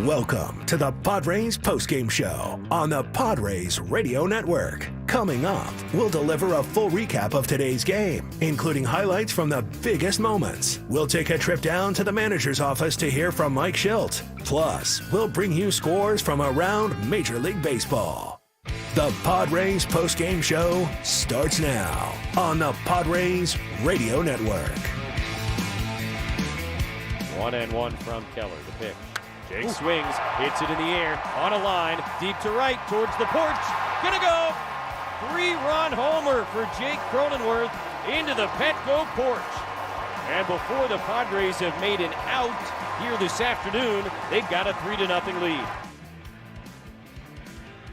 Welcome to the Padres Postgame Show on the Padres Radio Network. Coming up, we'll deliver a full recap of today's game, including highlights from the biggest moments. We'll take a trip down to the manager's office to hear from Mike Schilt. Plus, we'll bring you scores from around Major League Baseball. The Padres Postgame Show starts now on the Padres Radio Network. 1-1 from Keller. The pitch. Jake swings, hits it in the air, on a line, deep to right, towards the porch. Gonna go! 3-run homer for Jake Cronenworth into the Petco porch. And before the Padres have made an out here this afternoon, they've got a 3-0 lead.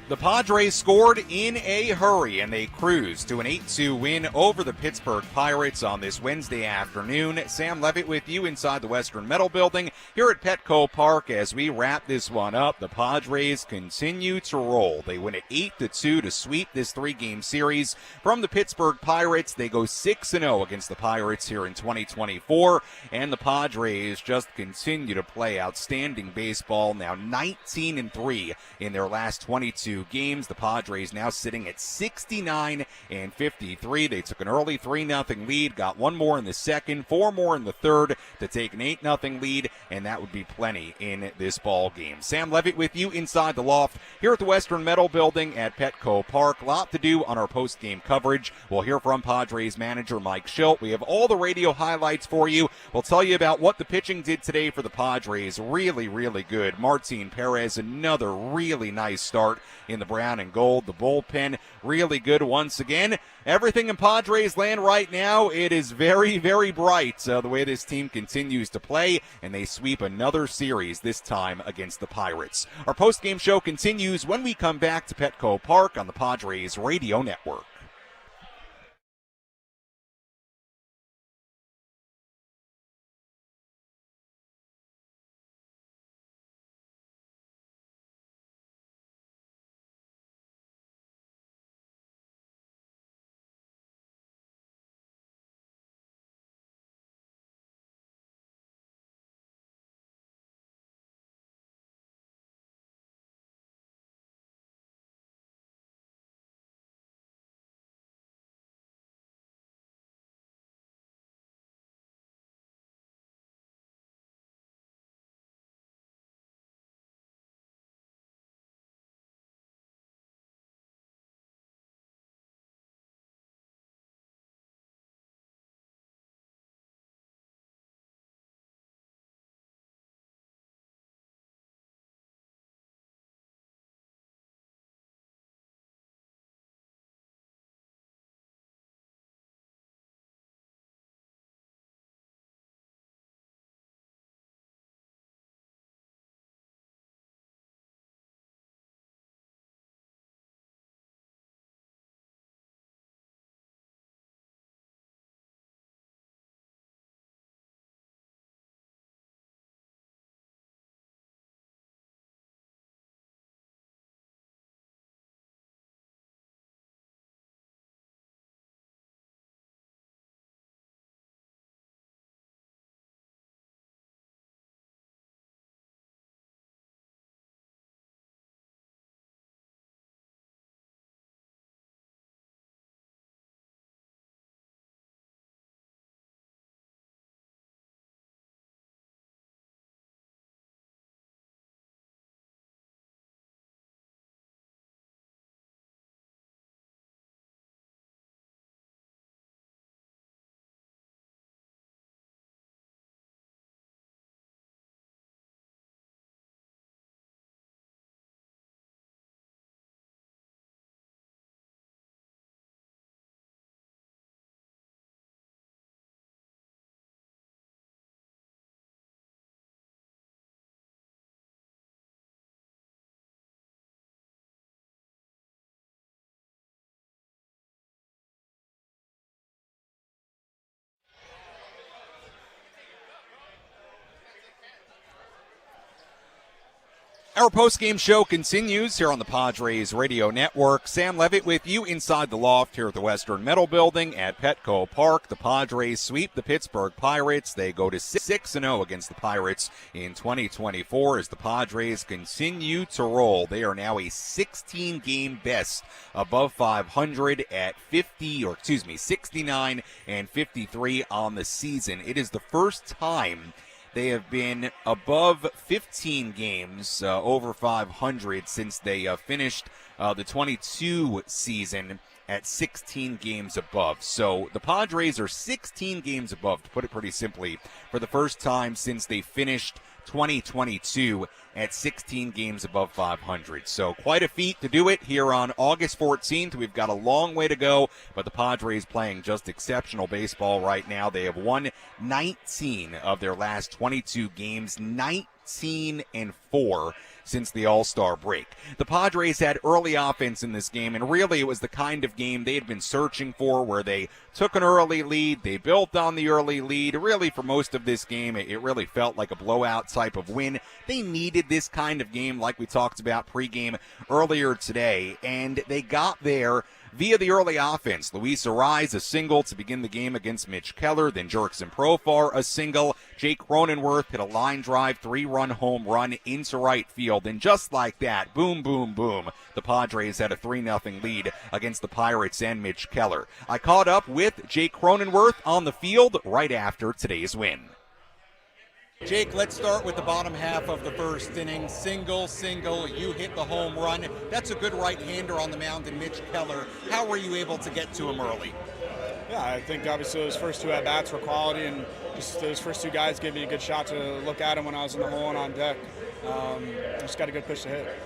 The Padres scored in a hurry, and they cruised to an 8-2 win over the Pittsburgh Pirates on this Wednesday afternoon. Sam Levitt with you inside the Western Metal Building here at Petco Park as we wrap this one up. The Padres continue to roll. They win at 8-2 to sweep this three-game series from the Pittsburgh Pirates. They go 6-0 against the Pirates here in 2024, and the Padres just continue to play outstanding baseball, now 19-3 in their last 22 games. The Padres now sitting at 69-53. They took an early 3-0 lead, got one more in the second, four more in the third to take an 8-0 lead, and that would be plenty in this ball game. Sam Levitt with you inside the loft here at the Western Metal Building at Petco Park. A lot to do on our post-game coverage. We'll hear from Padres manager Mike Schilt. We have all the radio highlights for you. We'll tell you about what the pitching did today for the Padres. Really, really good. Martin Perez, another really nice start in the brown and gold. The bullpen, really good once again. Everything in Padres land right now, it is very, very bright the way this team continues to play, and they sweep another series, this time against the Pirates. Our post-game show continues when we come back to Petco Park on the Padres Radio Network. Our postgame show continues here on the Padres Radio Network. Sam Levitt with you inside the loft here at the Western Metal Building at Petco Park. The Padres sweep the Pittsburgh Pirates. They go to 6-0 against the Pirates in 2024 as the Padres continue to roll. They are now a 16-game best above 500 at 69 and 53 on the season. It is the first time they have been above 15 games over 500 since they finished the 22 season at 16 games above. So the Padres are 16 games above, to put it pretty simply, for the first time since they finished 2022 at 16 games above 500. So quite a feat to do it here on August 14th. We've got a long way to go, but the Padres playing just exceptional baseball right now. They have won 19 of their last 22 games, 19-4 since the All-Star break. The Padres had early offense in this game, and really it was the kind of game they had been searching for, where they took an early lead, they built on the early lead. Really, for most of this game, it really felt like a blowout type of win. They needed this kind of game, like we talked about pregame earlier today, and they got there via the early offense. Luis Arraez, a single to begin the game against Mitch Keller. Then Jurickson Profar, a single. Jake Cronenworth hit a line drive, 3-run home run into right field. And just like that, boom, boom, boom, the Padres had a 3-0 lead against the Pirates and Mitch Keller. I caught up with Jake Cronenworth on the field right after today's win. Jake, let's start with the bottom half of the first inning. Single, you hit the home run. That's a good right-hander on the mound in Mitch Keller. How were you able to get to him early? Yeah, I think obviously those first two at-bats were quality, and just those first two guys gave me a good shot to look at him when I was in the hole and on deck. Just got a good pitch to hit.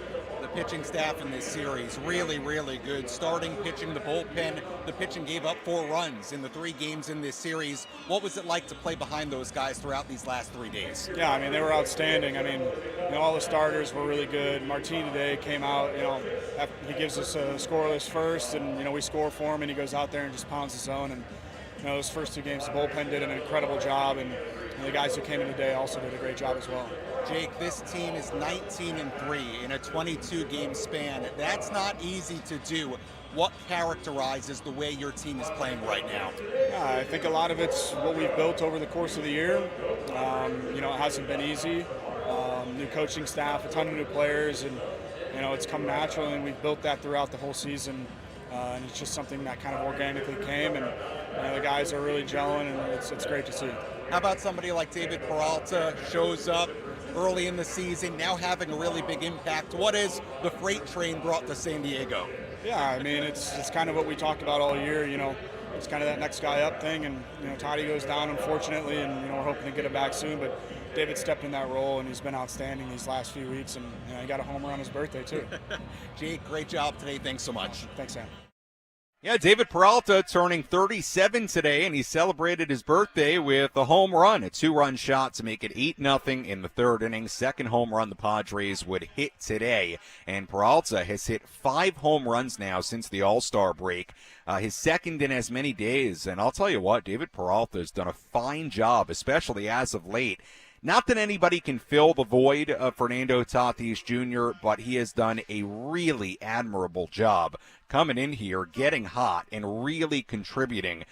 The pitching staff in this series, really, really good. Starting pitching, the bullpen. The pitching gave up 4 runs in the 3 games in this series. What was it like to play behind those guys throughout these last 3 days? Yeah, I mean, they were outstanding. I mean, all the starters were really good. Martin today came out, he gives us a scoreless first, and, we score for him, and he goes out there and just pounds the zone. And, those first 2 games, the bullpen did an incredible job, and the guys who came in today also did a great job as well. Jake, this team is 19-3 in a 22-game span. That's not easy to do. What characterizes the way your team is playing right now? Yeah, I think a lot of it's what we've built over the course of the year. It hasn't been easy. New coaching staff, a ton of new players, and it's come naturally, and we've built that throughout the whole season. And it's just something that kind of organically came, and the guys are really gelling, and it's great to see. How about somebody like David Peralta shows up early in the season, now having a really big impact? What has the freight train brought to San Diego? Yeah, I mean, it's kind of what we talked about all year. It's kind of that next guy up thing, and Toddy goes down, unfortunately, and we're hoping to get him back soon. But David stepped in that role, and he's been outstanding these last few weeks, and he got a homer on his birthday too. Jake, great job today. Thanks so much. Thanks, Sam. Yeah, David Peralta turning 37 today, and he celebrated his birthday with a home run, a 2-run shot to make it 8-0 in the 3rd inning. Second home run the Padres would hit today, and Peralta has hit 5 home runs now since the All-Star break, his second in as many days. And I'll tell you what, David Peralta has done a fine job, especially as of late. Not that anybody can fill the void of Fernando Tatis Jr., but he has done a really admirable job coming in here, getting hot, and really contributing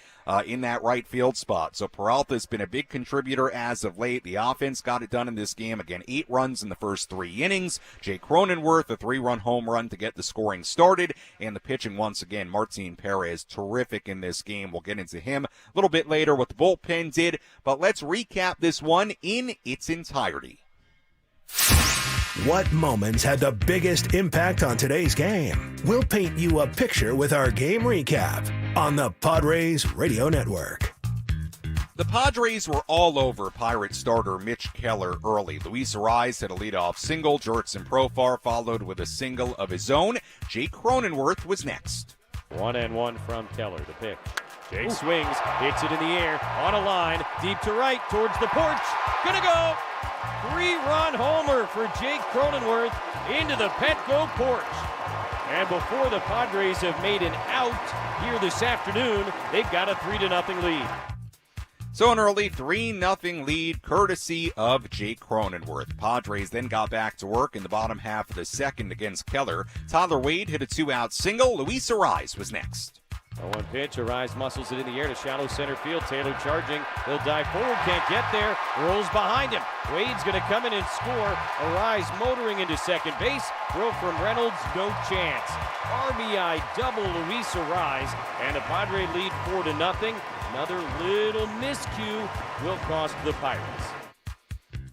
in that right field spot. So Peralta's been a big contributor as of late. The offense got it done in this game. Again, 8 runs in the first 3 innings. Jake Cronenworth, a 3-run home run to get the scoring started. And the pitching, once again, Martin Perez, terrific in this game. We'll get into him a little bit later, what the bullpen did. But let's recap this one in its entirety. What moments had the biggest impact on today's game? We'll paint you a picture with our game recap on the Padres Radio Network. The Padres were all over Pirate starter Mitch Keller early. Luis Arraez hit a leadoff single. Jurickson Profar followed with a single of his own. Jake Cronenworth was next. 1-1 from Keller. The pitch. Jake swings, hits it in the air, on a line, deep to right, towards the porch. Gonna go! 3-run homer for Jake Cronenworth into the Petco porch. And before the Padres have made an out here this afternoon, they've got a 3-0 lead. So an early 3-0 lead courtesy of Jake Cronenworth. Padres then got back to work in the bottom half of the second against Keller. Tyler Wade hit a 2-out single. Luis Arise was next. 0-1 pitch. Arise muscles it in the air to shallow center field. Taylor charging. He'll dive forward. Can't get there. Rolls behind him. Wade's going to come in and score. Arise motoring into second base. Throw from Reynolds. No chance. RBI double Luis Arise. And the Padre lead 4-0. Another little miscue will cost the Pirates.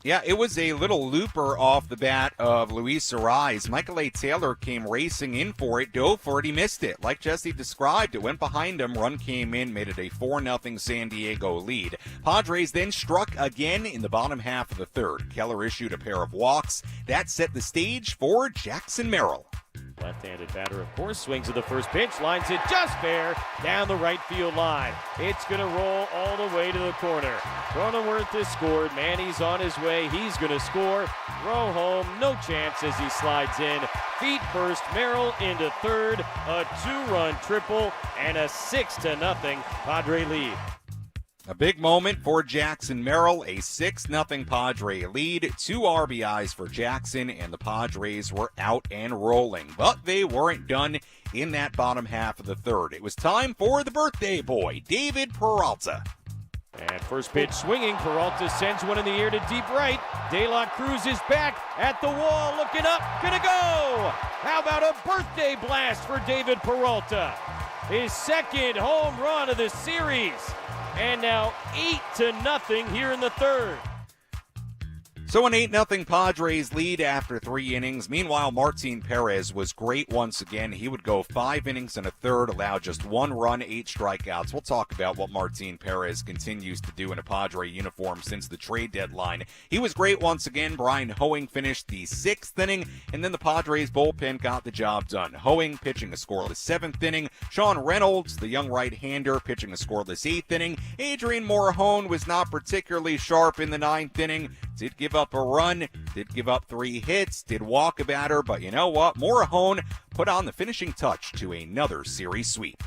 Yeah, it was a little looper off the bat of Luis Arise. Michael A. Taylor came racing in for it, dove for it, he missed it. Like Jesse described, it went behind him, run came in, made it a 4-0 San Diego lead. Padres then struck again in the bottom half of the third. Keller issued a pair of walks. That set the stage for Jackson Merrill. Left-handed batter, of course, swings at the first pitch, lines it just fair down the right field line. It's going to roll all the way to the corner. Cronenworth has scored. Manny's on his way. He's going to score. Throw home, no chance as he slides in. Feet first, Merrill into third. A 2-run triple and a 6-0 Padre lead. A big moment for Jackson Merrill, a 6-0 Padre lead, 2 RBIs for Jackson, and the Padres were out and rolling. But they weren't done in that bottom half of the third. It was time for the birthday boy, David Peralta. And first pitch swinging, Peralta sends one in the air to deep right. De La Cruz is back at the wall, looking up, gonna go! How about a birthday blast for David Peralta? His second home run of the series. And now 8-0 here in the third. So an 8-0 Padres lead after 3 innings. Meanwhile, Martin Perez was great once again. He would go 5 innings and a third, allow just 1 run, 8 strikeouts. We'll talk about what Martin Perez continues to do in a Padre uniform since the trade deadline. He was great once again. Brian Hoeing finished the 6th inning, and then the Padres bullpen got the job done. Hoeing pitching a scoreless 7th inning. Sean Reynolds, the young right-hander, pitching a scoreless 8th inning. Adrian Morejon was not particularly sharp in the 9th inning. Did give up a run, did give up 3 hits, did walk a batter, but you know what? Morejon put on the finishing touch to another series sweep.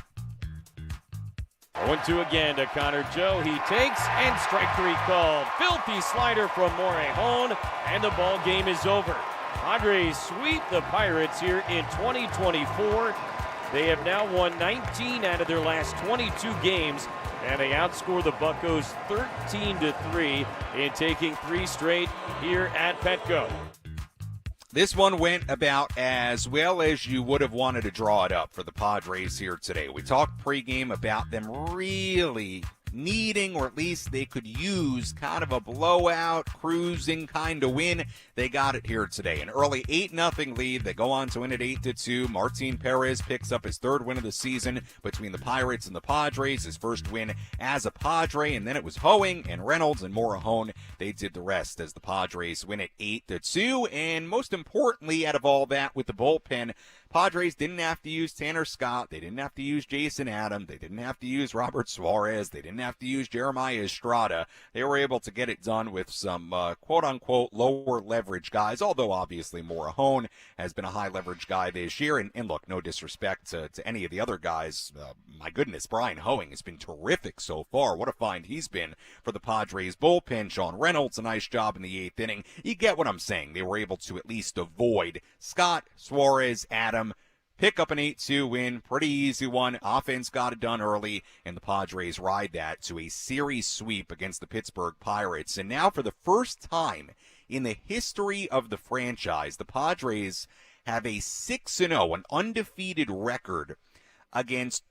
0-2 again to Connor Joe. He takes, and strike 3 called. Filthy slider from Morejon, and the ball game is over. Padres sweep the Pirates here in 2024. They have now won 19 out of their last 22 games, and they outscore the Buccos 13-3 in taking 3 straight here at Petco. This one went about as well as you would have wanted to draw it up for the Padres here today. We talked pregame about them really needing, or at least they could use, kind of a blowout, cruising kind of win. They got it here today. An early 8-0 lead. They go on to win at 8-2. Martin Perez picks up his 3rd win of the season between the Pirates and the Padres. His first win as a Padre, and then it was Hoeing and Reynolds and Morejon. They did the rest as the Padres win at 8-2. And most importantly, out of all that, with the bullpen, Padres didn't have to use Tanner Scott. They didn't have to use Jason Adam. They didn't have to use Robert Suarez. They didn't have to use Jeremiah Estrada. They were able to get it done with some quote-unquote lower leverage guys, although obviously Morejon has been a high-leverage guy this year. And look, no disrespect to any of the other guys. My goodness, Brian Hoeing has been terrific so far. What a find he's been for the Padres bullpen. Sean Reynolds, a nice job in the 8th inning. You get what I'm saying. They were able to at least avoid Scott, Suarez, Adam, pick up an 8-2 win. Pretty easy one. Offense got it done early, and the Padres ride that to a series sweep against the Pittsburgh Pirates. And now, for the first time in the history of the franchise, the Padres have a 6-0, an undefeated record against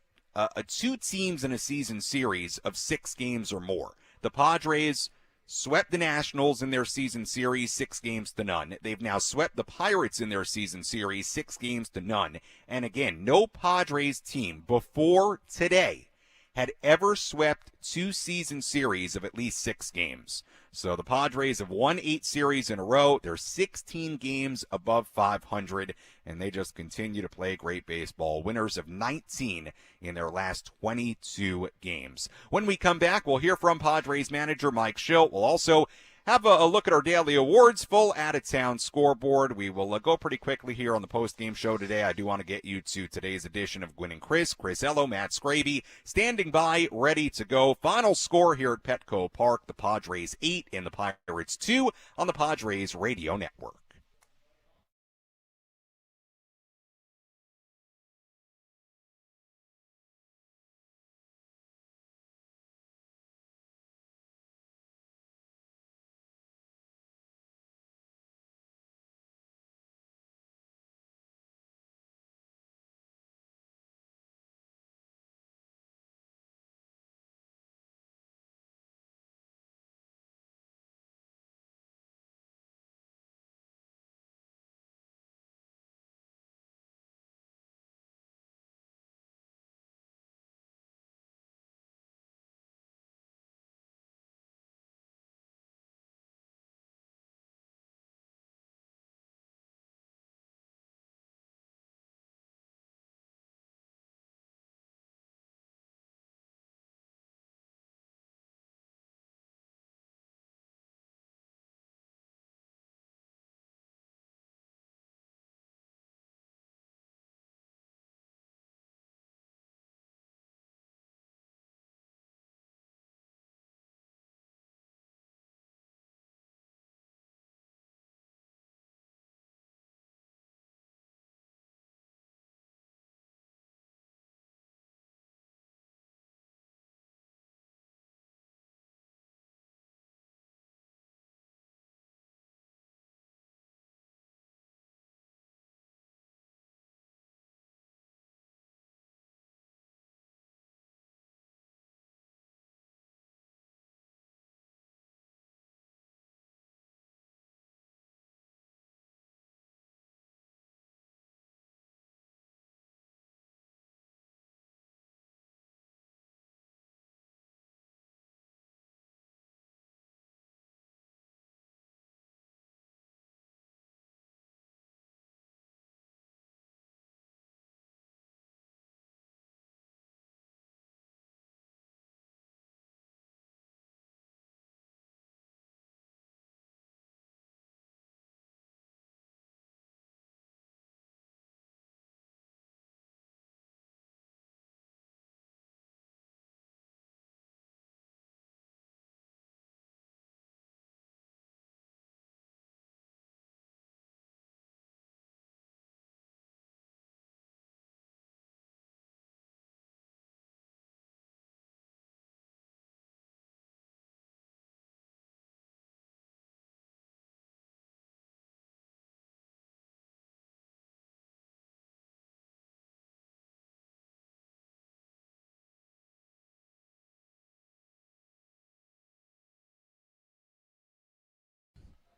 2 teams in a season series of 6 games or more. The Padres swept the Nationals in their season series 6-0. They've now swept the Pirates in their season series 6-0. And again, no Padres team before today had ever swept 2 season series of at least 6 games. So the Padres have won 8 series in a row. They're 16 games above 500, and they just continue to play great baseball. Winners of 19 in their last 22 games. When we come back, we'll hear from Padres manager Mike Schilt. We'll also have a look at our daily awards, full out-of-town scoreboard. We will go pretty quickly here on the post-game show today. I do want to get you to today's edition of Gwynn and Chris Ello, Matt Scraby, standing by, ready to go. Final score here at Petco Park, the Padres 8 and the Pirates 2 on the Padres Radio Network.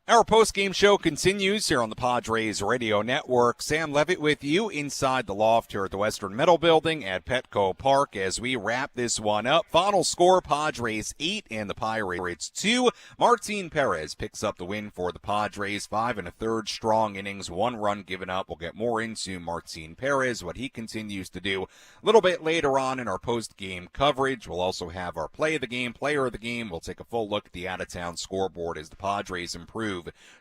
Our post-game show continues here on the Padres Radio Network. Sam Levitt with you inside the loft here at the Western Metal Building at Petco Park as we wrap this one up. Final score, Padres 8 and the Pirates 2. Martin Perez picks up the win for the Padres. 5 1/3 strong innings, 1 run given up. We'll get more into Martin Perez, what he continues to do a little bit later on in our post-game coverage. We'll also have our play of the game, player of the game. We'll take a full look at the out-of-town scoreboard as the Padres improve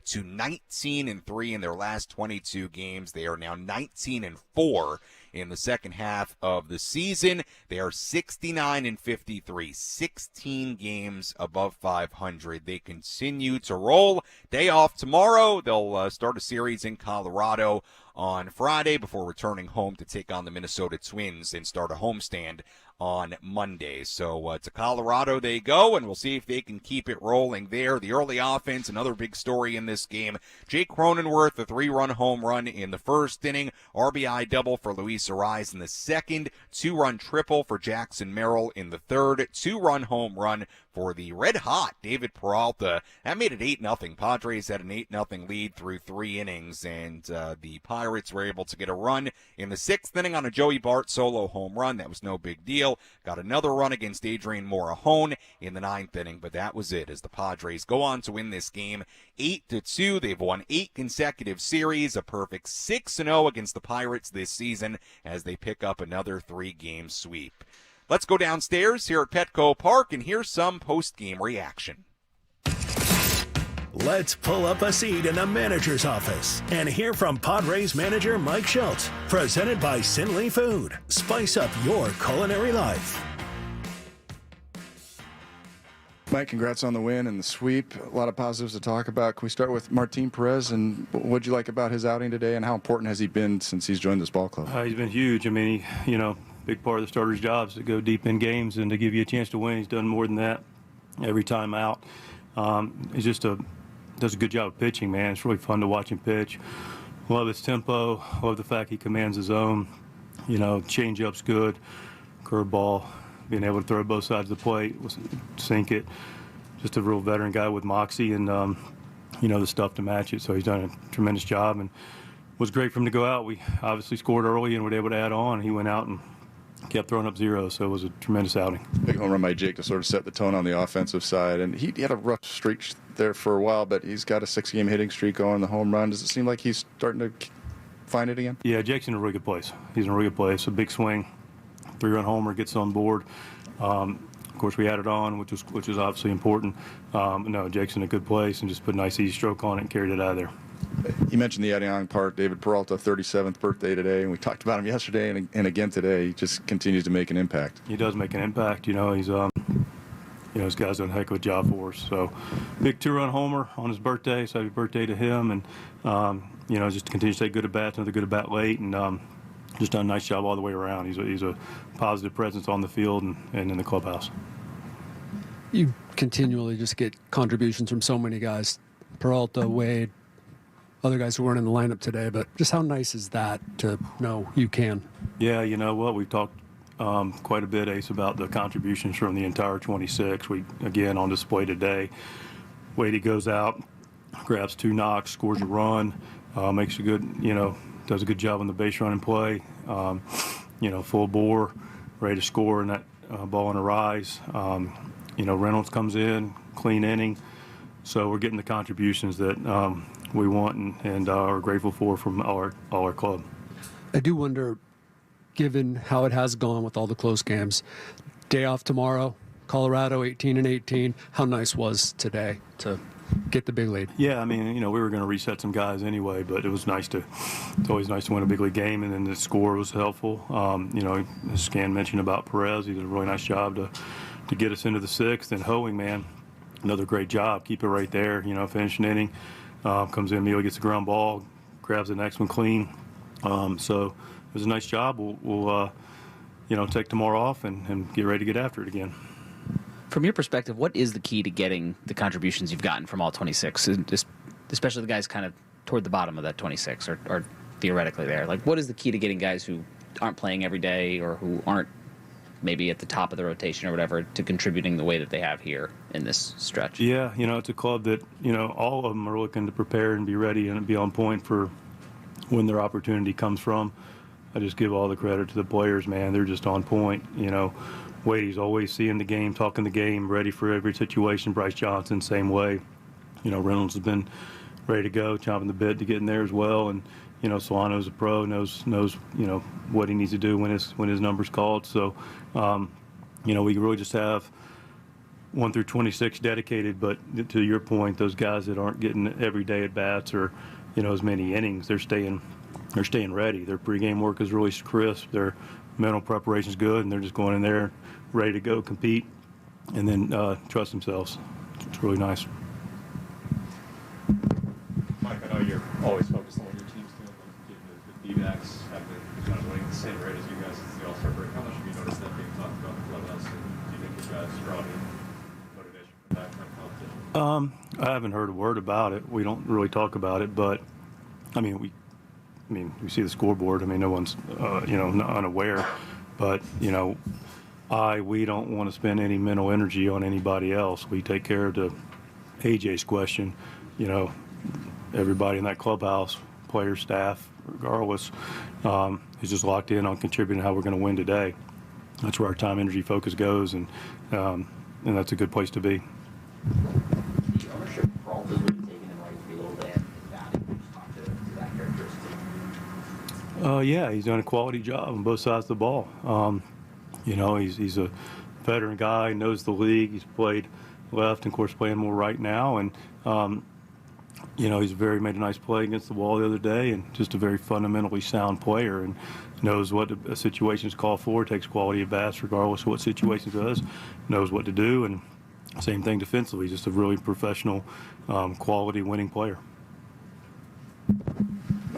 to 19-3 in their last 22 games. They are now 19-4 in the second half of the season. They are 69-53, 16 games above 500. They continue to roll. Day off tomorrow. They'll start a series in Colorado on Friday before returning home to take on the Minnesota Twins and start a homestand on Monday. So to Colorado they go, and we'll see if they can keep it rolling there. The early offense, another big story in this game. Jake Cronenworth, a 3-run home run in the first inning. RBI double for Luis Arraez in the second. 2-run triple for Jackson Merrill in the third. 2-run home run for the red-hot David Peralta. That made it 8-0. Padres had an 8-0 lead through 3 innings, and the Pirates were able to get a run in the 6th inning on a Joey Bart solo home run. That was no big deal. Got another run against Adrian Morejon in the 9th inning, but that was it as the Padres go on to win this game 8-2. They've won 8 consecutive series, a perfect 6-0 against the Pirates this season as they pick up another 3-game sweep. Let's go downstairs here at Petco Park and hear some post-game reaction. Let's pull up a seat in the manager's office and hear from Padres manager Mike Schultz. Presented by Sinley Food. Spice up your culinary life. Mike, congrats on the win and the sweep. A lot of positives to talk about. Can we start with Martin Perez, and what'd you like about his outing today, and how important has he been since he's joined this ball club? He's been huge. I mean, big part of the starter's job is to go deep in games and to give you a chance to win. He's done more than that every time out. He's just does a good job of pitching, man. It's really fun to watch him pitch. Love his tempo. Love the fact he commands his own. Change-up's good. Curveball. Being able to throw both sides of the plate, sink it. Just a real veteran guy with moxie and, the stuff to match it. So he's done a tremendous job and was great for him to go out. We obviously scored early and were able to add on. He went out and kept throwing up zeros, so it was a tremendous outing. Big home run by Jake to sort of set the tone on the offensive side. And he had a rough streak there for a while, but he's got a 6-game hitting streak going, the home run. Does it seem like he's starting to find it again? Yeah, Jake's in a really good place. He's in a really good place. A big swing. 3-run homer, gets on board. Of course, we added on, which is obviously important. No, Jake's in a good place and just put a nice easy stroke on it and carried it out of there. You mentioned the adding on part. David Peralta, 37th birthday today, and we talked about him yesterday and again today. He just continues to make an impact. He does make an impact. He's this guy's done a heck of a job for us. So, big 2-run homer on his birthday. So happy birthday to him, and just continues to take good at bats, another good at bat late, and just done a nice job all the way around. He's a positive presence on the field and in the clubhouse. You continually just get contributions from so many guys. Peralta, Wade, other guys who weren't in the lineup today, but just how nice is that to know you can? Yeah, you know what? We've talked quite a bit, Ace, about the contributions from the entire 26. We, again, on display today. Wade, he goes out, grabs 2 knocks, scores a run, makes a good, does a good job on the base running play, full bore, ready to score in that ball on a rise. Reynolds comes in, clean inning. So we're getting the contributions that we want and are grateful for from all our club. I do wonder, given how it has gone with all the close games, day off tomorrow, Colorado 18-18, how nice was today to get the big lead? Yeah, I mean, we were going to reset some guys anyway, but it was it's always nice to win a big league game, and then the score was helpful. As Scan mentioned about Perez, he did a really nice job to get us into the 6th, and Hoeing, man, another great job. Keep it right there, finish an inning. Comes in, Mealy gets the ground ball, grabs the next one clean. So it was a nice job. We'll take tomorrow off and get ready to get after it again. From your perspective, what is the key to getting the contributions you've gotten from all 26, especially the guys kind of toward the bottom of that 26 or theoretically there? Like, what is the key to getting guys who aren't playing every day or who aren't maybe at the top of the rotation or whatever to contributing the way that they have here in this stretch? Yeah, it's a club that, all of them are looking to prepare and be ready and be on point for when their opportunity comes from. I just give all the credit to the players, man. They're just on point, Wade's always seeing the game, talking the game, ready for every situation. Bryce Johnson, same way. Reynolds has been ready to go, chomping the bit to get in there as well. And, Solano's a pro, knows what he needs to do when his number's called. So, we really just have 1 through 26 dedicated. But to your point, those guys that aren't getting every day at bats or, as many innings, they're staying ready. Their pregame work is really crisp. Their mental preparation is good, and they're just going in there ready to go compete and then trust themselves. It's really nice. Mike, I know you're always focused on what your team's doing, but getting the D-backs have been kind of winning the same rate as you guys since the All-Star break. How much have you noticed that being talked about in the clubhouse? And do you think you guys draw any motivation from that kind of competition? I haven't heard a word about it. We don't really talk about it, but we see the scoreboard. No one's unaware, but we don't want to spend any mental energy on anybody else. We take care of the AJ's question. Everybody in that clubhouse, players, staff, regardless, is just locked in on contributing how we're going to win today. That's where our time, energy, focus goes, and that's a good place to be. The ownership role is really taken in right field and batting. Just talk to that characteristic. Yeah, he's done a quality job on both sides of the ball. He's a veteran guy, knows the league. He's played left and, of course, playing more right now. And, He's made a nice play against the wall the other day, and just a very fundamentally sound player, and knows what a situation's called for, takes quality at bats regardless of what situation it does, knows what to do, and same thing defensively, just a really professional, quality winning player.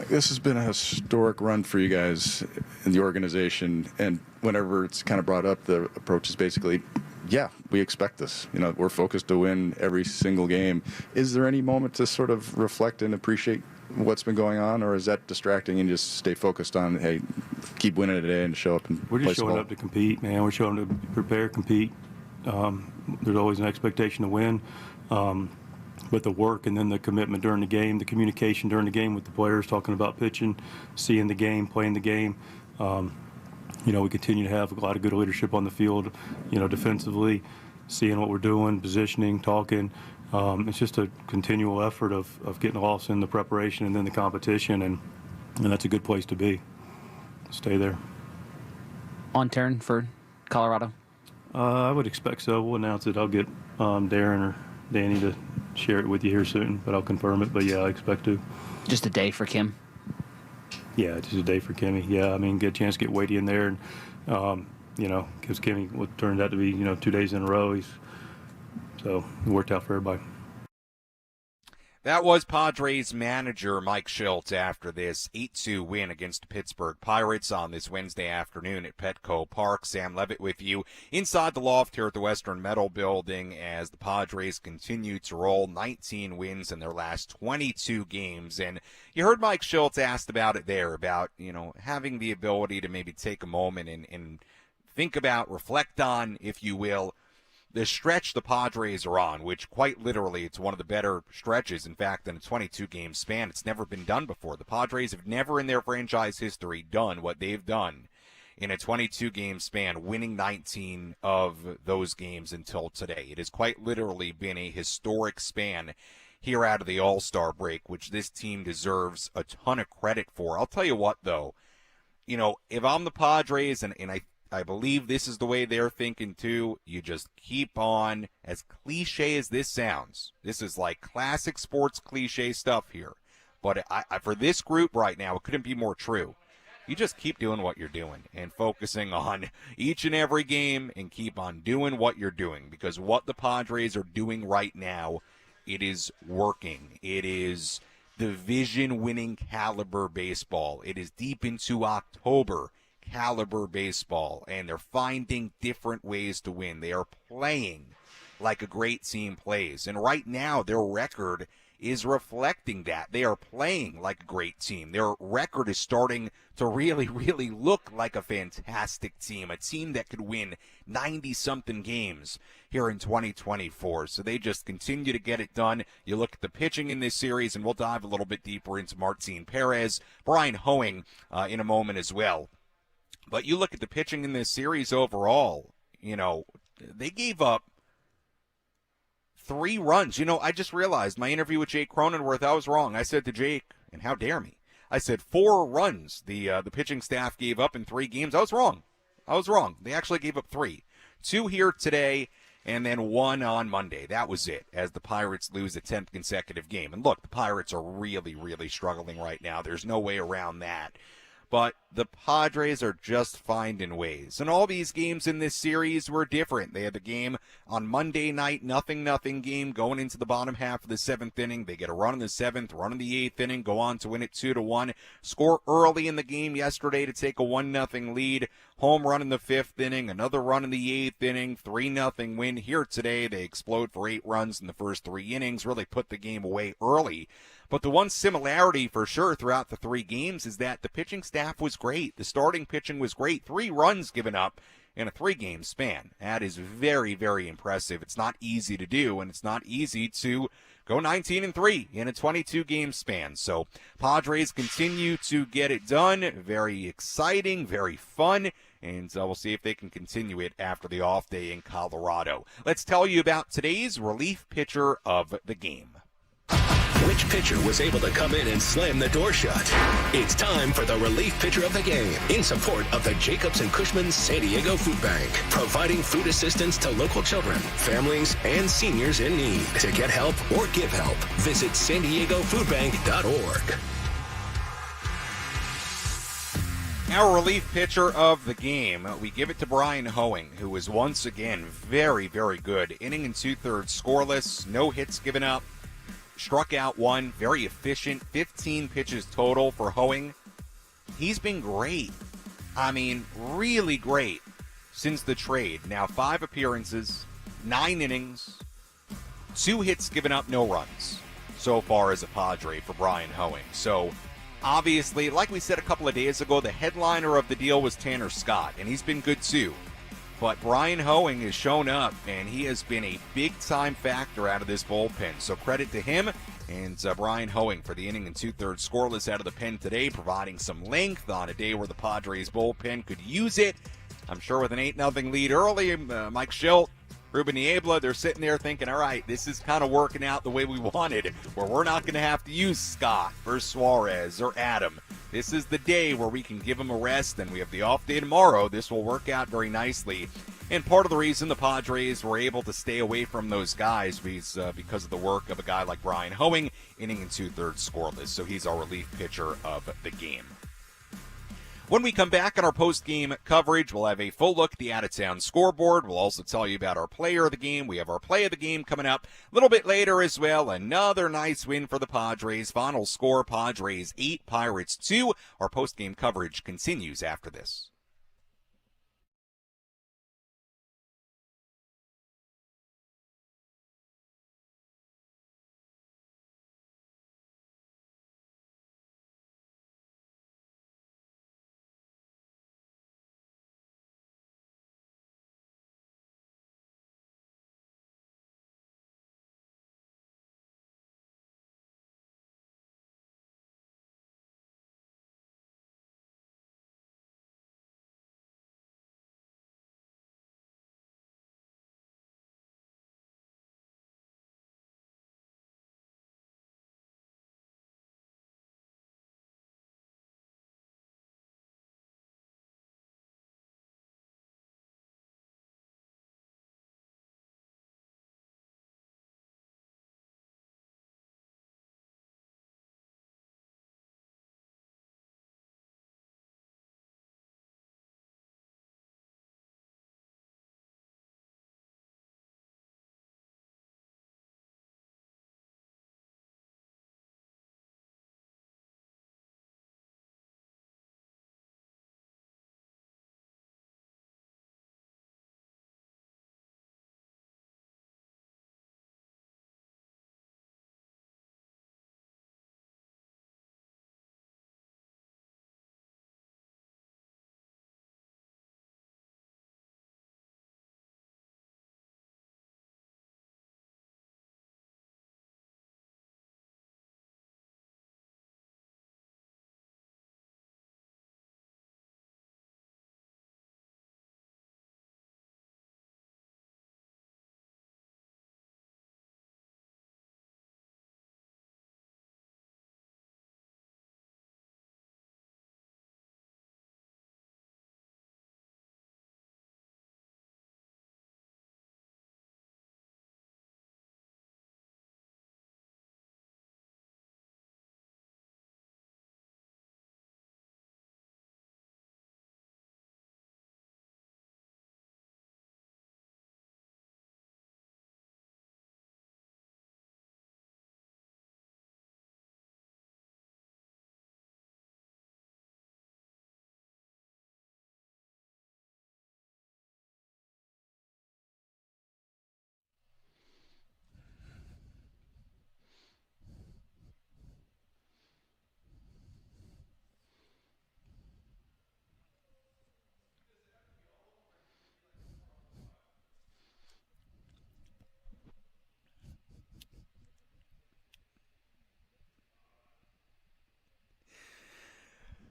This has been a historic run for you guys in the organization, and whenever it's kind of brought up, the approach is basically, yeah, we expect this. We're focused to win every single game. Is there any moment to sort of reflect and appreciate what's been going on, or is that distracting and just stay focused on, hey, keep winning today and show up and We're just play showing ball? up to compete, man. We're showing up to prepare, compete. There's always an expectation to win. But the work and then the commitment during the game, the communication during the game with the players, talking about pitching, seeing the game, playing the game. We continue to have a lot of good leadership on the field, defensively, seeing what we're doing, positioning, talking. It's just a continual effort of getting lost in the preparation and then the competition, and that's a good place to be. Stay there. On turn for Colorado? I would expect so. We'll announce it. I'll get Darren or Danny to share it with you here soon, but I'll confirm it. But, yeah, I expect to. Just a day for Kim? Yeah, just a day for Kimmy. Yeah, get a chance to get Wadey in there, and gives Kimmy what turned out to be 2 days in a row. So it worked out for everybody. That was Padres manager Mike Schultz after this 8-2 win against the Pittsburgh Pirates on this Wednesday afternoon at Petco Park. Sam Levitt with you inside the loft here at the Western Metal Building as the Padres continue to roll 19 wins in their last 22 games. And you heard Mike Schultz asked about it there, about, having the ability to maybe take a moment and think about, reflect on, if you will, the stretch the Padres are on, which quite literally it's one of the better stretches, in fact, in a 22-game span. It's never been done before. The Padres have never in their franchise history done what they've done in a 22-game span, winning 19 of those games until today. It has quite literally been a historic span here out of the All-Star break, which this team deserves a ton of credit for. I'll tell you what, though, if I'm the Padres, and I believe this is the way they're thinking too, you just keep on, as cliche as this sounds, this is like classic sports cliche stuff here, but for this group right now, it couldn't be more true. You just keep doing what you're doing and focusing on each and every game and keep on doing what you're doing, because what the Padres are doing right now, it is working. It is division-winning caliber baseball. It is deep into October caliber baseball, and they're finding different ways to win. They are playing like a great team plays, and right now their record is reflecting that. They are playing like a great team. Their record is starting to really, really look like a fantastic team, a team that could win 90-something games here in 2024. So they just continue to get it done. You look at the pitching in this series, and we'll dive a little bit deeper into Martin Perez, Brian Hoeing in a moment as well. But you look at the pitching in this series overall, they gave up 3 runs. I just realized my interview with Jake Cronenworth, I was wrong. I said to Jake, and how dare me, I said 4 runs the pitching staff gave up in 3 games. I was wrong. They actually gave up 3. 2 here today, and then 1 on Monday. That was it, as the Pirates lose a 10th consecutive game. And look, the Pirates are really, really struggling right now. There's no way around that. But the Padres are just finding ways. And all these games in this series were different. They had the game on Monday night, 0-0 game going into the bottom half of the 7th inning. They get a run in the 7th, run in the 8th inning, go on to win it 2-1. Score early in the game yesterday to take a 1-0 lead. Home run in the 5th inning, another run in the 8th inning, 3-0 win. Here today, they explode for 8 runs in the first 3 innings, really put the game away early. But the one similarity for sure throughout the 3 games is that the pitching staff was great. The starting pitching was great. 3 runs given up in a 3-game span. That is very, very impressive. It's not easy to do, and it's not easy to go 19-3 in a 22-game span. So Padres continue to get it done. Very exciting, very fun. And we'll see if they can continue it after the off day in Colorado. Let's tell you about today's relief pitcher of the game. which pitcher was able to come in and slam the door shut. It's time for the relief pitcher of the game in support of the Jacobs and Cushman San Diego Food Bank, providing food assistance to local children, families, and seniors in need. To get help or give help, visit SanDiegoFoodBank.org. Our relief pitcher of the game, we give it to Brian Hoeing, who was once again very, very good. Inning and two-thirds scoreless, no hits given up, struck out one, very efficient, 15 pitches total for Hoeing. He's been great. I mean, really great since the trade. Now 5 appearances, 9 innings, 2 hits given up, no runs so far as a Padre for Brian Hoeing. So obviously, like we said a couple of days ago, the headliner of the deal was Tanner Scott, and he's been good too. But Brian Hoeing has shown up, and he has been a big-time factor out of this bullpen. So credit to him and Brian Hoeing for the inning and two-thirds scoreless out of the pen today, providing some length on a day where the Padres bullpen could use it. I'm sure with an 8-0 lead early, Mike Schilt, Ruben Niebla, they're sitting there thinking, all right, this is kind of working out the way we wanted, where we're not going to have to use Scott or Suarez or Adam. This is the day where we can give them a rest, and we have the off day tomorrow. This will work out very nicely. And part of the reason the Padres were able to stay away from those guys was because of the work of a guy like Brian Hoeing, inning and two-thirds scoreless. So he's our relief pitcher of the game. When we come back on our post-game coverage, we'll have a full look at the out-of-town scoreboard. We'll also tell you about our player of the game. We have our play of the game coming up a little bit later as well. Another nice win for the Padres. Final score, Padres 8, Pirates 2. Our post-game coverage continues after this.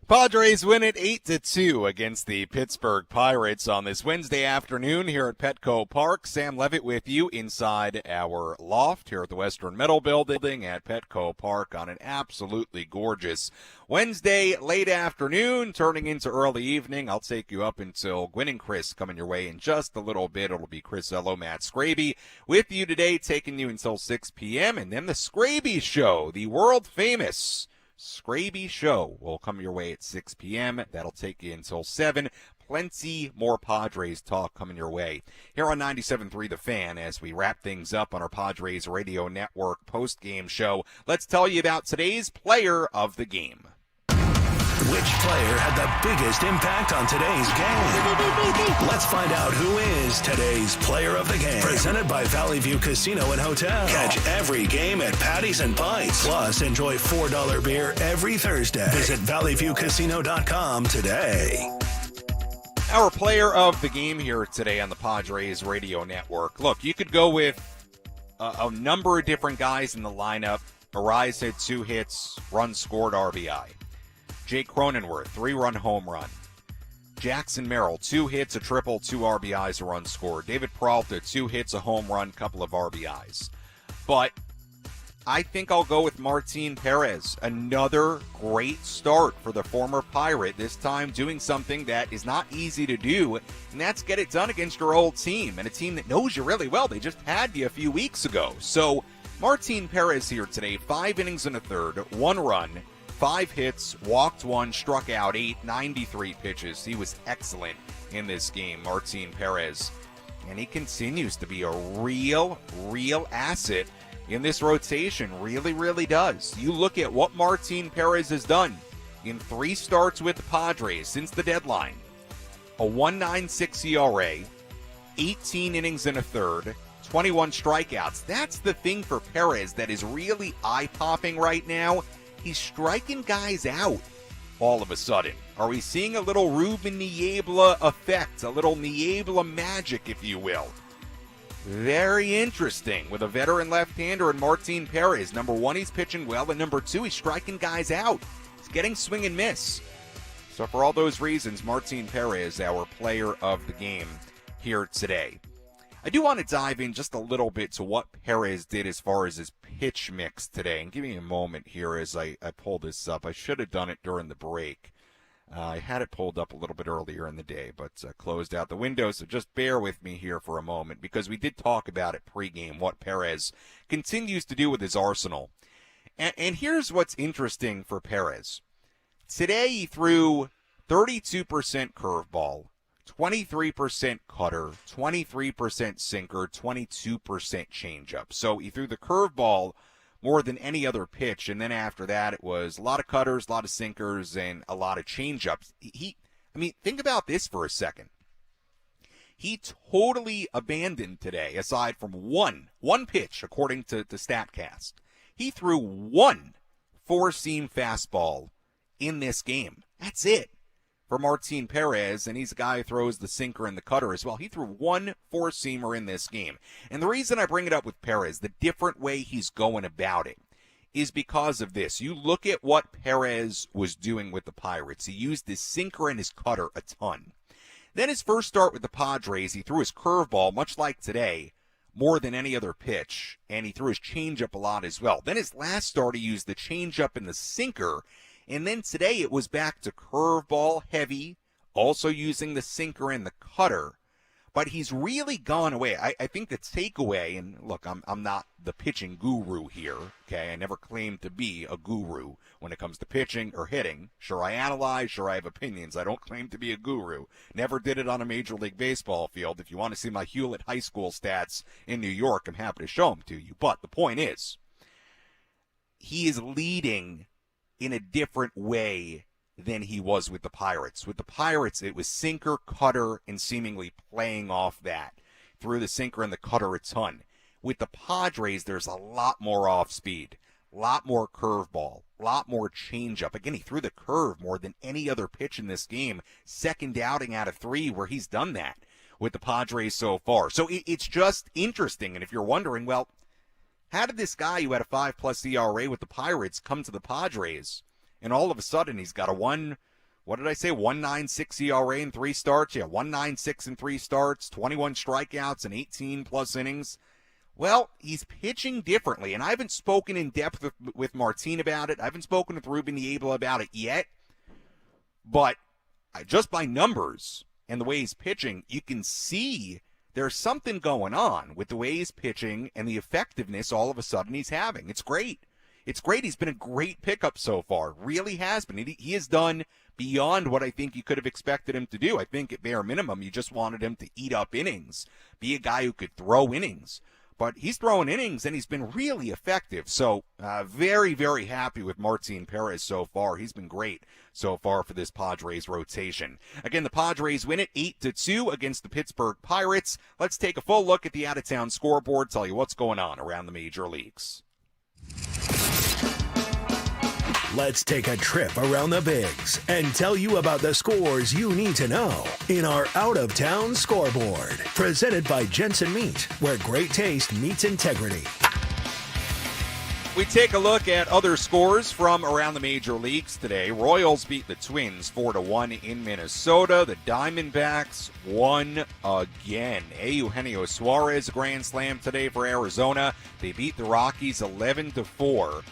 Padres win it 8-2 against the Pittsburgh Pirates on this Wednesday afternoon here at Petco Park. Sam Levitt with you inside our loft here at the Western Metal Building at Petco Park on an absolutely gorgeous Wednesday late afternoon, turning into early evening. I'll take you up until Gwynn and Chris coming your way in just a little bit. It'll be Chris Ello, Matt Scraby with you today, taking you until 6 p.m. And then the Scraby Show, the world-famous Scraby Show will come your way at 6 p.m. That'll take you until 7. Plenty more Padres talk coming your way here on 97.3 The Fan as we wrap things up on our Padres Radio Network post-game show. Let's tell you about today's player of the game. Which player had the biggest impact on today's game? Let's find out who is today's player of the game. Presented by Valley View Casino and Hotel. Catch every game at Patties and Pints. Plus, enjoy $4 beer every Thursday. Visit valleyviewcasino.com today. Our player of the game here today on the Padres Radio Network. Look, you could go with a number of different guys in the lineup. Arise had 2 hits, run scored, RBI. Jake Cronenworth, 3-run home run. Jackson Merrill, 2 hits, a triple, 2 RBIs, a run scored. David Peralta, 2 hits, a home run, couple of RBIs. But I think I'll go with Martin Perez. Another great start for the former Pirate, this time doing something that is not easy to do, and that's get it done against your old team, and a team that knows you really well. They just had you a few weeks ago. So Martin Perez here today, 5 innings and a third, 1 run, 5 hits, walked 1, struck out 8, 93 pitches. He was excellent in this game, Martin Perez. And he continues to be a real asset in this rotation. Really does. You look at what Martin Perez has done in 3 starts with the Padres since the deadline. A 1.96 ERA, 18 innings and a third, 21 strikeouts. That's the thing for Perez that is really eye-popping right now. He's striking guys out all of a sudden. Are we seeing a little Ruben Niebla effect, a little Niebla magic, if you will? Very interesting with a veteran left-hander in Martin Perez. Number 1, he's pitching well, and number 2, he's striking guys out. He's getting swing and miss. So for all those reasons, Martin Perez, our player of the game here today. I do want to dive in just a little bit to what Perez did as far as his pitch mix today. And give me a moment here as I pull this up. I should have done it during the break. I had it pulled up a little bit earlier in the day, but closed out the window. So just bear with me here for a moment, because we did talk about it pregame, what Perez continues to do with his arsenal. And here's what's interesting for Perez. Today he threw 32% curveball, 23% cutter, 23% sinker, 22% changeup. So he threw the curveball more than any other pitch, and then after that it was a lot of cutters, a lot of sinkers, and a lot of changeups. Think about this for a second. He totally abandoned today, aside from one pitch, according to StatCast. He threw 1 four-seam fastball in this game. That's it for Martin Perez, and he's a guy who throws the sinker and the cutter as well. He threw 1 four-seamer in this game. And the reason I bring it up with Perez, the different way he's going about it, is because of this. You look at what Perez was doing with the Pirates. He used his sinker and his cutter a ton. Then his first start with the Padres, he threw his curveball, much like today, more than any other pitch, and he threw his changeup a lot as well. Then his last start, he used the changeup and the sinker. And then today it was back to curveball heavy, also using the sinker and the cutter. But he's really gone away. I think the takeaway, and look, I'm not the pitching guru here, okay? I never claimed to be a guru when it comes to pitching or hitting. Sure, I analyze, sure, I have opinions. I don't claim to be a guru. Never did it on a Major League Baseball field. If you want to see my Hewlett High School stats in New York, I'm happy to show them to you. But the point is, he is leading in a different way than he was with the Pirates. With the Pirates, it was sinker, cutter, and seemingly playing off that. Threw the sinker and the cutter a ton. With the Padres, there's a lot more off speed, a lot more curveball, a lot more changeup. Again, he threw the curve more than any other pitch in this game. Second outing out of 3 where he's done that with the Padres so far. So it's just interesting. And if you're wondering, well, how did this guy who had a 5+ ERA with the Pirates come to the Padres, and all of a sudden he's got a 1 what did I say? 1.96 ERA in 3 starts. Yeah, 1.96 in 3 starts, 21 strikeouts and 18 plus innings. Well, he's pitching differently, and I haven't spoken in depth with Martin about it. I haven't spoken with Ruben Niebla about it yet, but just by numbers and the way he's pitching, you can see there's something going on with the way he's pitching and the effectiveness all of a sudden he's having. It's great. It's great. He's been a great pickup so far. Really has been. He has done beyond what I think you could have expected him to do. I think at bare minimum, you just wanted him to eat up innings, be a guy who could throw innings. But he's throwing innings, and he's been really effective. So very, very happy with Martin Perez so far. He's been great so far for this Padres rotation. Again, the Padres win it 8-2 against the Pittsburgh Pirates. Let's take a full look at the out-of-town scoreboard, tell you what's going on around the major leagues. Let's take a trip around the Bigs and tell you about the scores you need to know in our out-of-town scoreboard. Presented by Jensen Meat, where great taste meets integrity. We take a look at other scores from around the major leagues today. Royals beat the Twins 4-1 in Minnesota. The Diamondbacks won again. Eugenio Suarez grand slam today for Arizona. They beat the Rockies 11-4.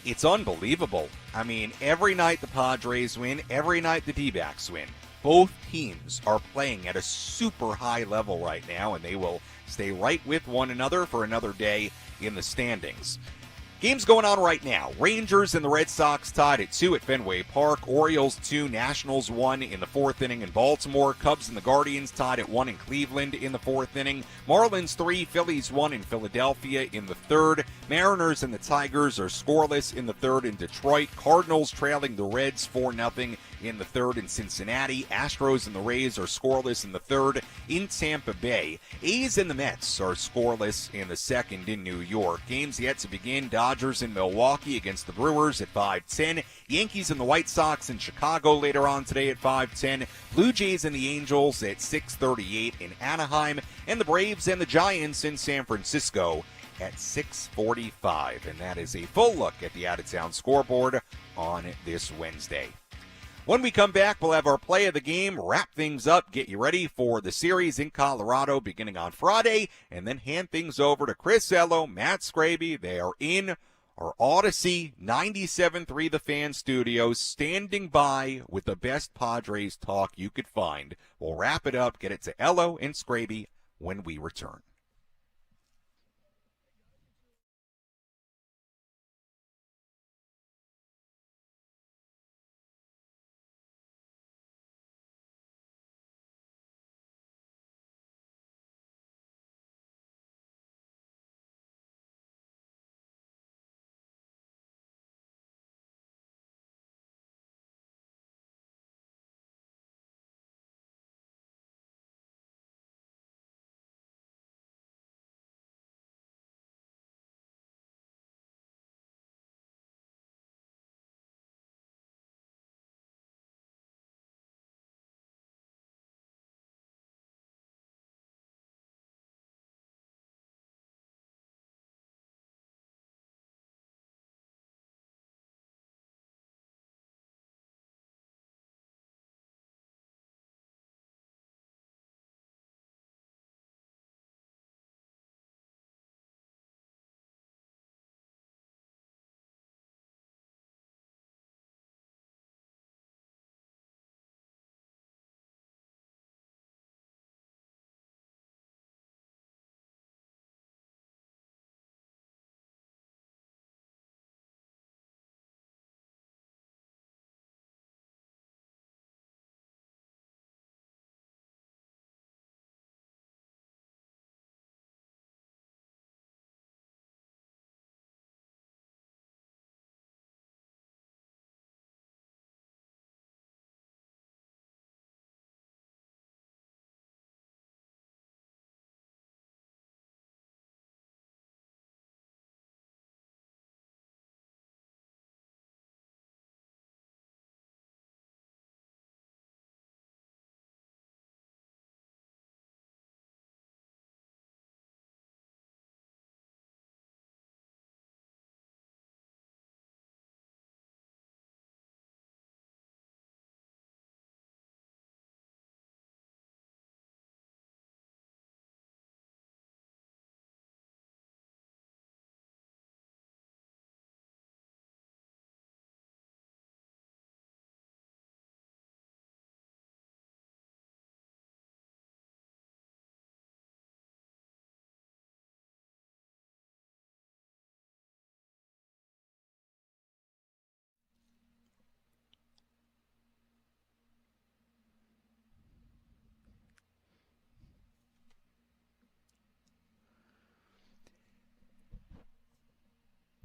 It's unbelievable. I mean, every night the Padres win, every night the D-backs win. Both teams are playing at a super high level right now, and they will stay right with one another for another day in the standings. Games going on right now. Rangers and the Red Sox tied at 2 at Fenway Park. Orioles 2, Nationals 1 in the 4th inning in Baltimore. Cubs and the Guardians tied at 1 in Cleveland in the 4th inning. Marlins 3, Phillies 1 in Philadelphia in the 3rd. Mariners and the Tigers are scoreless in the 3rd in Detroit. Cardinals trailing the Reds 4-0 in the 3rd in Cincinnati. Astros and the Rays are scoreless in the 3rd in Tampa Bay. A's and the Mets are scoreless in the 2nd in New York. Games yet to begin. Dodgers in Milwaukee against the Brewers at 5:10. Yankees and the White Sox in Chicago later on today at 5:10. Blue Jays and the Angels at 6:38 in Anaheim. And the Braves and the Giants in San Francisco at 6:45. And that is a full look at the out-of-town scoreboard on this Wednesday. When we come back, we'll have our play of the game, wrap things up, get you ready for the series in Colorado beginning on Friday, and then hand things over to Chris Ello, Matt Scraby. They are in our Odyssey 97.3 The Fan Studios, standing by with the best Padres talk you could find. We'll wrap it up, get it to Ello and Scraby when we return.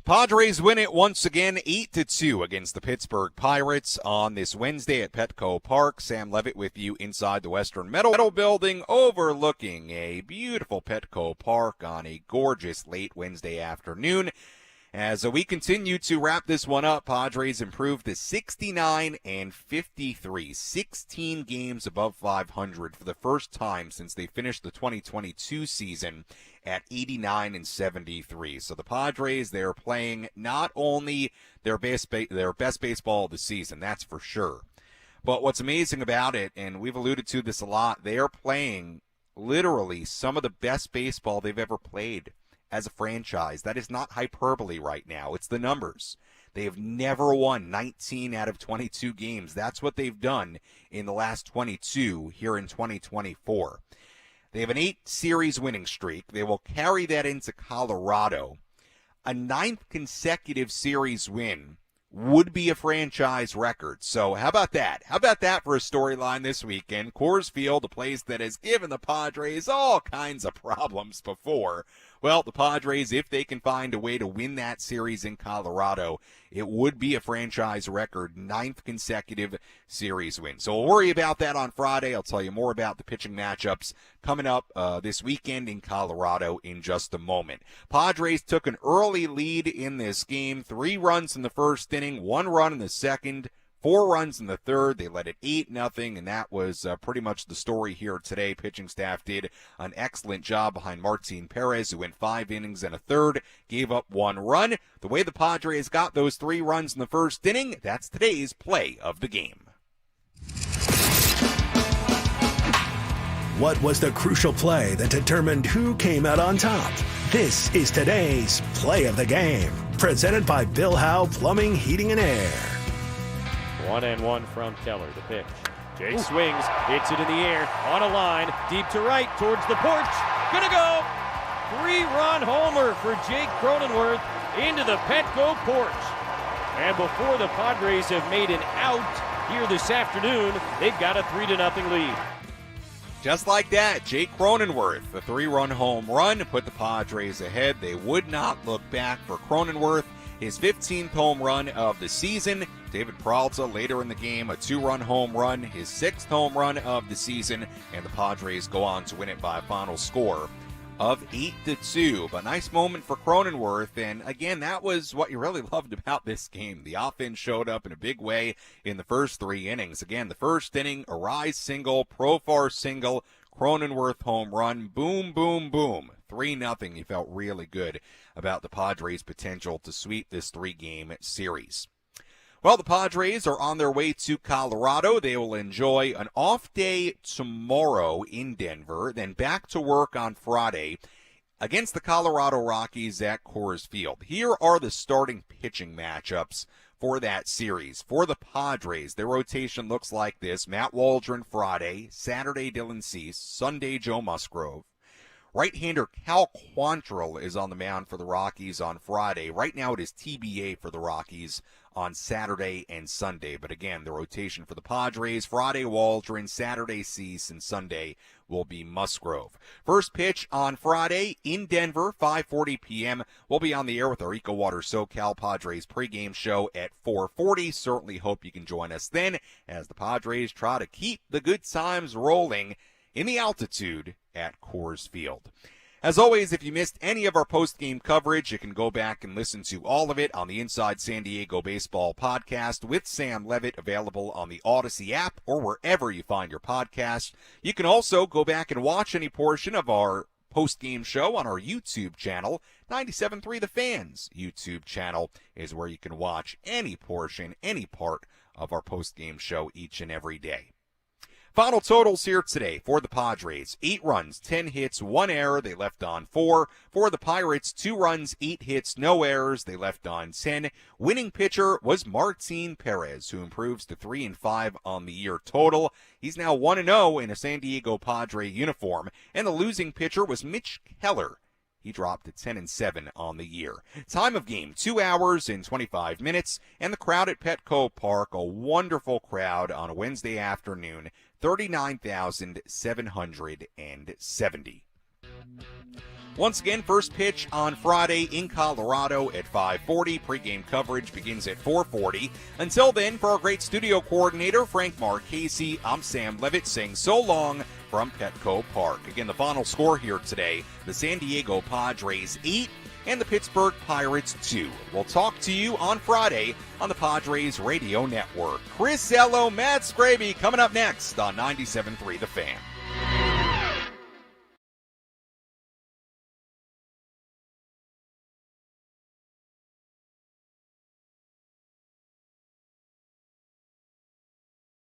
Padres win it once again, 8-2 against the Pittsburgh Pirates on this Wednesday at Petco Park. Sam Levitt with you inside the Western Metal Building, overlooking a beautiful Petco Park on a gorgeous late Wednesday afternoon. As we continue to wrap this one up, Padres improved to 69-53, 16 games above 500 for the first time since they finished the 2022 season at 89-73. So the Padres, they're playing not only their best baseball of the season, that's for sure. But what's amazing about it, and we've alluded to this a lot, they are playing literally some of the best baseball they've ever played as a franchise. That is not hyperbole right now. It's the numbers. They have never won 19 out of 22 games. That's what they've done in the last 22 here in 2024. They have an 8-series winning streak. They will carry that into Colorado. A 9th consecutive series win would be a franchise record. So how about that? How about that for a storyline this weekend? Coors Field, a place that has given the Padres all kinds of problems before. Well, the Padres, if they can find a way to win that series in Colorado, it would be a franchise record, 9th consecutive series win. So we'll worry about that on Friday. I'll tell you more about the pitching matchups coming up this weekend in Colorado in just a moment. Padres took an early lead in this game, 3 runs in the first inning, 1 run in the second, 4 runs in the third. They led it 8-0, and that was pretty much the story here today. Pitching staff did an excellent job behind Martin Perez, who went 5 innings and a third, gave up 1 run. The way the Padres got those 3 runs in the first inning, that's today's play of the game. What was the crucial play that determined who came out on top? This is today's play of the game, presented by Bill Howe Plumbing, Heating, and Air. 1-1 from Keller. The pitch. Jake swings, hits it in the air, on a line, deep to right, towards the porch. Gonna go! 3-run homer for Jake Cronenworth into the Petco porch. And before the Padres have made an out here this afternoon, they've got a 3-0 lead. Just like that, Jake Cronenworth, a 3-run home run, put the Padres ahead. They would not look back for Cronenworth. His 15th home run of the season. David Peralta later in the game, a 2-run home run, his 6th home run of the season, and the Padres go on to win it by a final score of 8-2. But nice moment for Cronenworth, and again, that was what you really loved about this game. The offense showed up in a big way in the first 3 innings. Again, the first inning, Arise single, Profar single, Cronenworth home run, boom, boom, boom. 3-0. You felt really good about the Padres' potential to sweep this 3-game series. Well, the Padres are on their way to Colorado. They will enjoy an off day tomorrow in Denver, then back to work on Friday against the Colorado Rockies at Coors Field. Here are the starting pitching matchups for that series. For the Padres, their rotation looks like this. Matt Waldron Friday, Saturday Dylan Cease, Sunday Joe Musgrove. Right-hander Cal Quantrill is on the mound for the Rockies on Friday. Right now it is TBA for the Rockies on Saturday and Sunday. But again, the rotation for the Padres, Friday Waldron, Saturday Cease, and Sunday will be Musgrove. First pitch on Friday in Denver, 5:40 p.m. We'll be on the air with our EcoWater SoCal Padres pregame show at 4:40. Certainly hope you can join us then as the Padres try to keep the good times rolling in the altitude at Coors Field. As always, if you missed any of our post-game coverage, you can go back and listen to all of it on the Inside San Diego Baseball podcast with Sam Levitt, available on the Odyssey app or wherever you find your podcasts. You can also go back and watch any portion of our post-game show on our YouTube channel. 97.3 The Fans YouTube channel is where you can watch any portion, any part of our post-game show each and every day. Final totals here today for the Padres. 8 runs, 10 hits, 1 error. They left on 4. For the Pirates, 2 runs, 8 hits, no errors. They left on 10. Winning pitcher was Martin Perez, who improves to 3-5 on the year total. He's now 1-0 in a San Diego Padre uniform. And the losing pitcher was Mitch Keller. He dropped to 10-7 on the year. Time of game, 2 hours and 25 minutes. And the crowd at Petco Park, a wonderful crowd on a Wednesday afternoon, 39,770. Once again, first pitch on Friday in Colorado at 5:40. Pre-game coverage begins at 4:40. Until then, for our great studio coordinator, Frank Marchese, I'm Sam Levitt saying so long from Petco Park. Again, the final score here today, the San Diego Padres 8 and the Pittsburgh Pirates 2. We'll talk to you on Friday on the Padres Radio Network. Chris Ello, Matt Scraby coming up next on 97.3 The Fan.